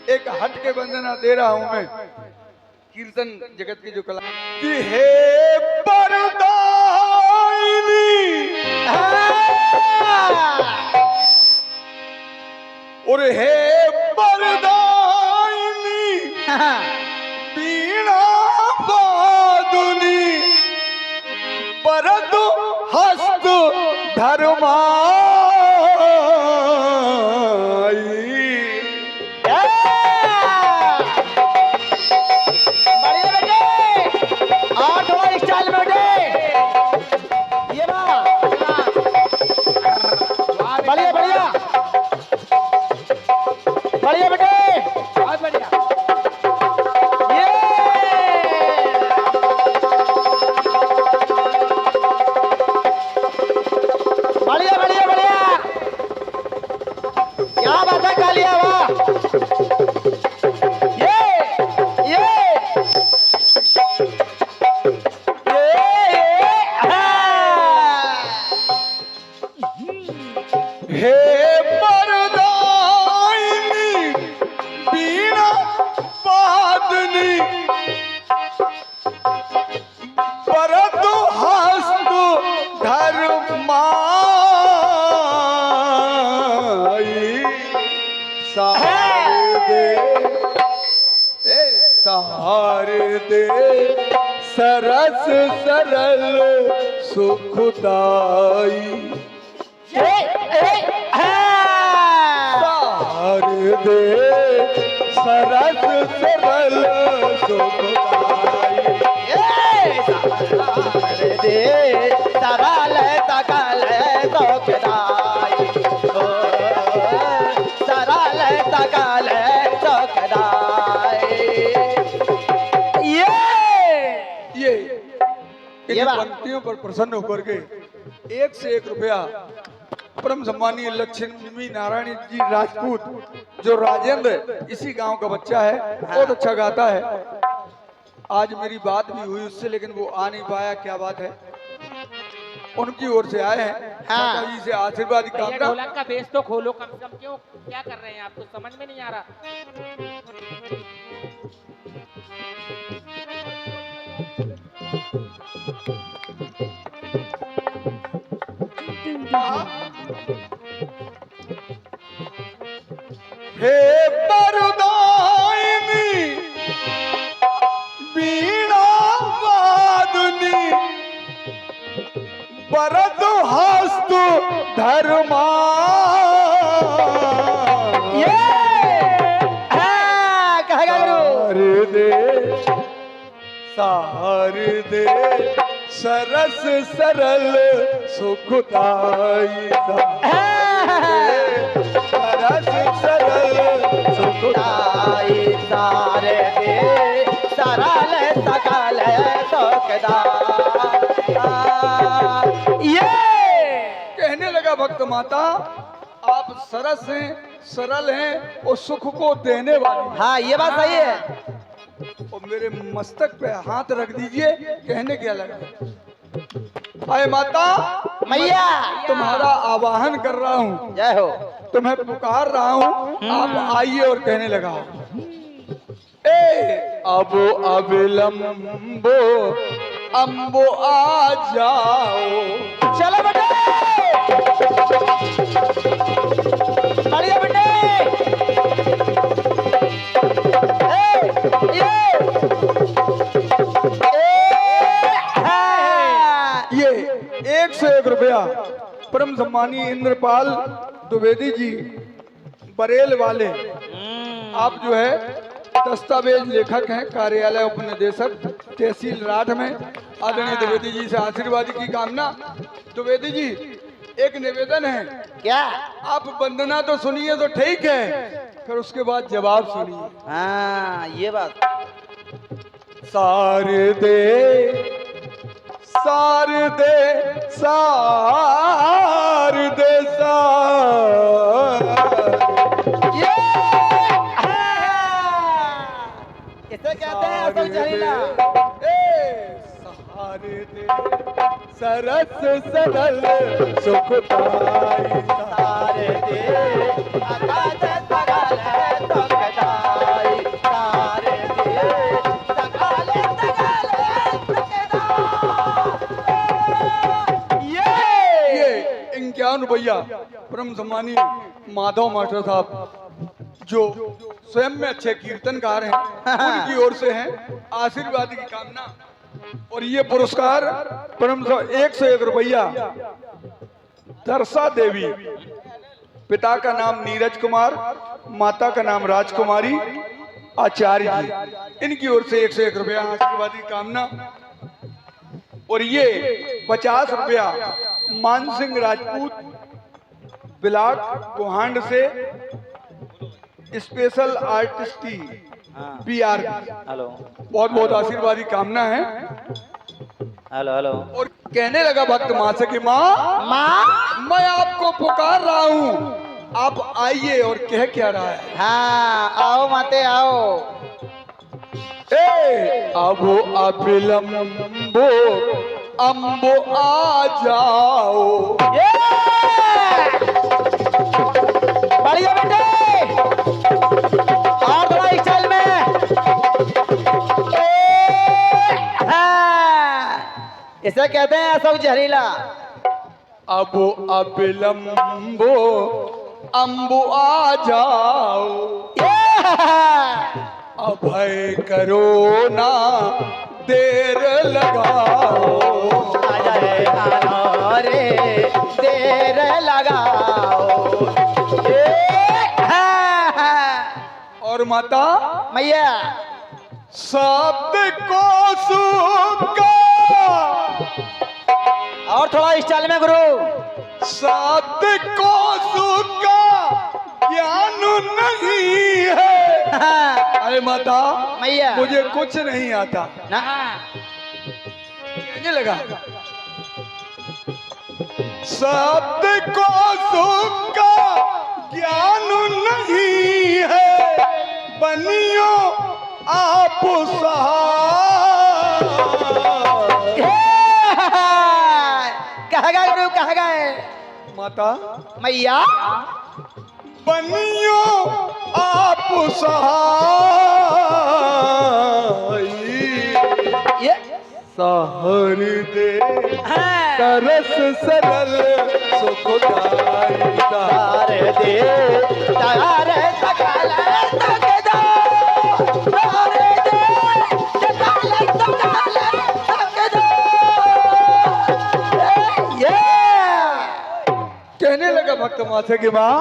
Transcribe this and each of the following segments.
एक हट के वंदना दे रहा हूं मैं कीर्तन जगत की जो कला कि हे परदायिनी और हे परदायिनी बीणा बादुनी परदु हस्त धर्मा सहार दे सरस सरल सुखदाई सहार दे सरस सरल सुखदाई सहार दे सरल सकल सुखदाई सरल सकल सुखदाई इन पंक्तियों पर प्रसन्न होकर के 1 से 1 रुपया परम सम्मानीय लक्ष्मी नारायण जी राजपूत जो राजेंद्र इसी गांव का बच्चा है, बहुत अच्छा गाता है। आज मेरी बात भी हुई उससे लेकिन वो आ नहीं पाया, क्या बात है, उनकी ओर से आए हैं। माता जी से आशीर्वाद की कामना। ढोलक का बेस तो खोलो कम से कम, क्यों क्या कर रहे हैं आप, तो समझ में नहीं आ रहा। हे परदायिनी बीणा वादुनी परद हस्त धर्मा सहार दे सरस सरल सुखदाई सरस सरल सुखदाई सारे दे सरल सकल सुखदाई। ये कहने लगा भक्त माता आप सरस हैं, सरल हैं और सुख को देने वाली। हाँ ये बात सही है। और मेरे मस्तक पे हाथ रख दीजिए, कहने क्या लगा, अरे माता मैया तुम्हारा आवाहन कर रहा हूँ, जय हो, तुम्हें पुकार रहा हूँ, आप आइए। और कहने लगा ए अब अविलंबो अम्बो आ जाओ, चलो बेटे बढ़िया बेटे। ये 1 से 1 रुपया परम सम्मानीय इंद्रपाल द्विवेदी जी बरेल वाले, आप जो है दस्तावेज लेखक हैं, कार्यालय उपनिदेशक तहसील राठ में। आदरणीय द्विवेदी जी से आशीर्वाद की कामना। द्विवेदी जी एक निवेदन है, क्या? आप वंदना तो सुनिए तो ठीक है, फिर उसके बाद जवाब सुनिए। हाँ ये बात। शारदे शारदे शारदे इसे कहते हैं असल जहरीला। शारदे सरस सरल सुखदाई, शारदे अगाध सरल सुखदाई। रुपया परम सम्मानीय माधव मास्टर साहब जो स्वयं में अच्छे कीर्तनकार हैं उनकी ओर से हैं आशीर्वाद की कामना। और ये पुरस्कार परम 101 रुपया दर्शा देवी, पिता का नाम नीरज कुमार, माता का नाम राजकुमारी आचार्य जी, इनकी ओर से 101 रुपया आशीर्वाद की कामना। और ये 50 रुपया मान सिंह राजपूत ब्लॉक गोहांड से स्पेशल आर्टिस्ट की PR, हेलो बहुत बहुत आशीर्वाद की कामना है। Hello hello. और कहने लगा भक्त माँ से कि माँ मैं आपको पुकार रहा हूँ, आप आइए। और कह क्या रहा है? हाँ आओ माते आओ। ए अबो अबिलंबो अम्बो आ जाओ। ये! बढ़िया बेटे और थोड़ा स्टाइल में। इसे कहते हैं अशोक जहरीला। अबो अबिलंबो अम्बो आ जाओ, अभय करो ना देर लगाओ। रे देर लगाओ। और माता मैया शब्द को सुका, और थोड़ा स्टाइल में गुरु। शब्द को सुका ज्ञान नहीं है। अरे माता मैया मुझे कुछ नहीं आता। ना कहने लगा शब्द को सुका ज्ञान नहीं है, बनियो आप सहाय। कहा गए गुरु कहा गए? माता मैया बनियो आप सहाय, ये सहन दे हाँ। तरस सरल सुखदाई तारे दे तारे सकल तकदा, तारे दे सकल तकदा। ये कहने लगा भक्त माथे की माँ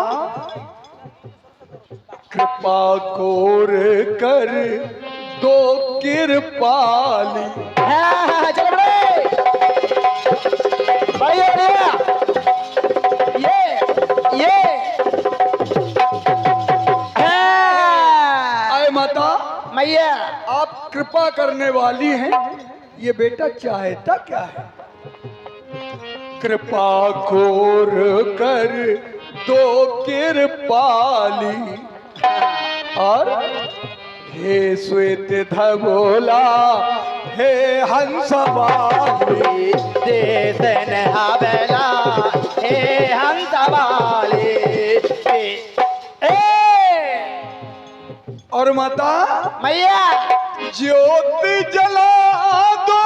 कृपा कोर कर दो कृपाली। हाँ, चलो बड़े बढ़िया बढ़िया। ये हाँ। आए माता मैया आप कृपा करने वाली हैं, ये बेटा चाहता क्या है? कृपा कोर कर दो कृपाली, और हे श्वेत धवला हे हंसवाली, दे देन हवेला हे हंस वाले। और माता मैया ज्योति जला दो।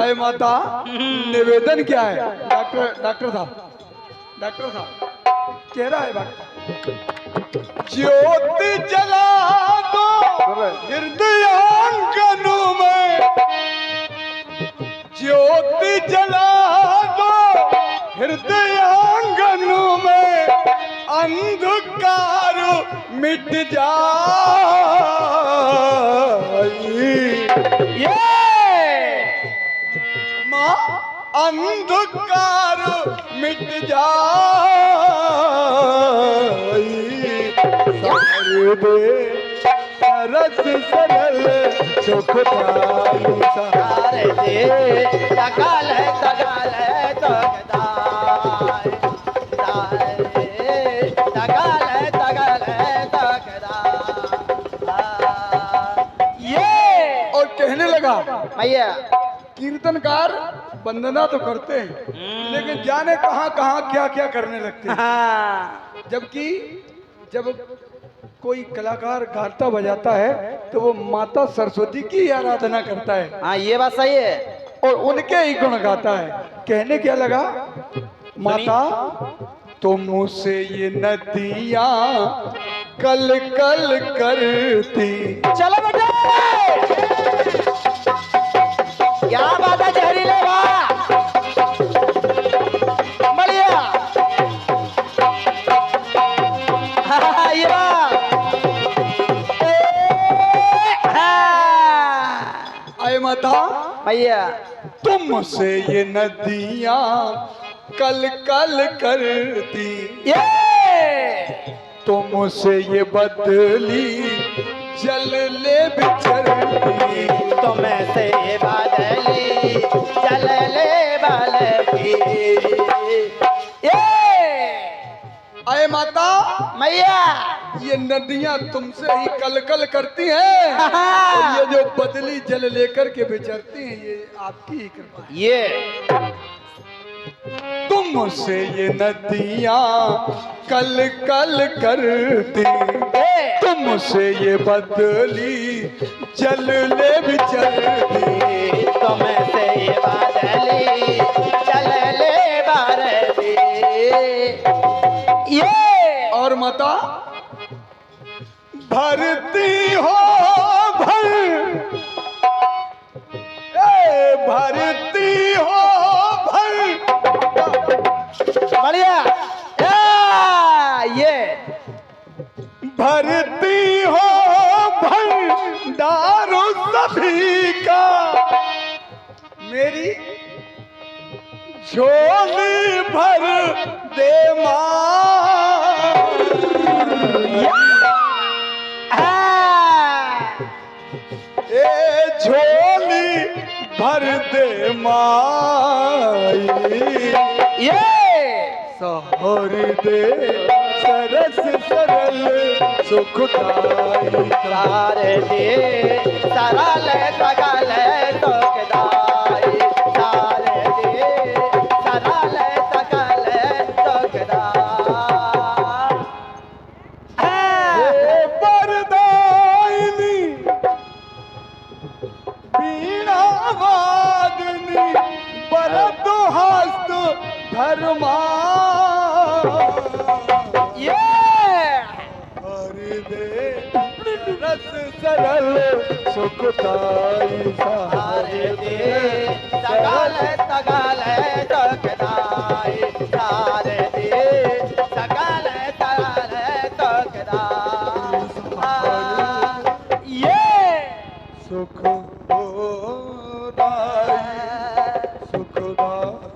आए माता निवेदन क्या है? डॉक्टर साहब कह रहा है बात, ज्योति जला दो हृदयांगन में, ज्योति जला दो हृदयांगन में, अंधकार मिट जाए। ये माँ अंधकार मिट जाए, सरस सरल सुखदाई तारे दे तकाल तकदार, तकाल ये। और कहने लगा मैया कीर्तनकार वंदना तो करते हैं लेकिन जाने कहाँ कहाँ क्या क्या करने लगते हैं। हाँ। जबकि जब कोई कलाकार गाता बजाता है तो वो माता सरस्वती की आराधना करता है हाँ ये बात सही है। और उनके ही गुण गाता है। कहने क्या लगा माता तुमसे ये नदियाँ कल कल करती। चलो बेटे, क्या बात है जहरीले वाह, बढ़िया। ये वाह, आए माता भैया तुमसे ये नदियाँ कल कल करती, ये तुमसे ये बदली जल ले बिछड़ती। तुम्हें से बादली चल ले बालकी। ये आए माता मैया ये नदियाँ तुमसे ही कल कल करती हैं और ये जो बदली जल लेकर के बिछड़ती हैं ये आपकी ही कृपा है। ये तुमसे ये नदियाँ कल कल करती, तुमसे ये बदली जल ले बिछड़ती। तुम्हें से बादली चल ले बारती। ये और माता भरती हो भरती हो बढ़िया। ये भरती हो भंडारो सभी का, मेरी झोली भर दे ए झोली भर दे माई। ये सहर दे सरस सरल सुखदाई। सारे दे सरल सकल सुखदाई। सारे दे सरल सकल सुखदाई। बरदायिनी बीणा वादनी बरद हस्त धर्मा। ये हरि दे रस सरल सुखदाई। सारे दे सकल सकल सुखदाई। सारे दे सकल सकल सुखदाई। ये सुख हो सुखदाई।